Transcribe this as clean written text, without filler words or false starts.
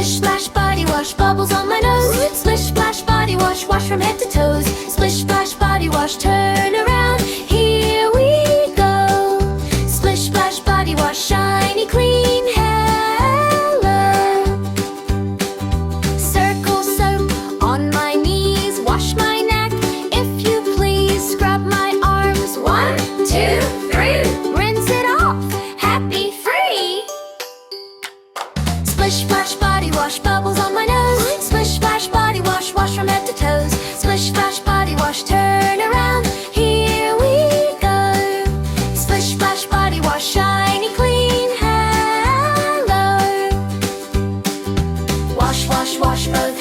Splish splash body wash, bubbles on my nose. Splish splash body wash, wash from head to toes. Splish splash body wash, turn around, here we go. Splish splash body wash, shiny clean, hello. Circle soap on my knees, wash my neck, if you please. Scrub my arms, 1, 2, 3. Rinse it off, happy free. Splish splash body wash, bubbles on my nose. Splish splash body wash, wash from head to toes. Splish splash body wash, turn around, here we go. Splish splash body wash, shiny clean, hello. Wash, wash, wash both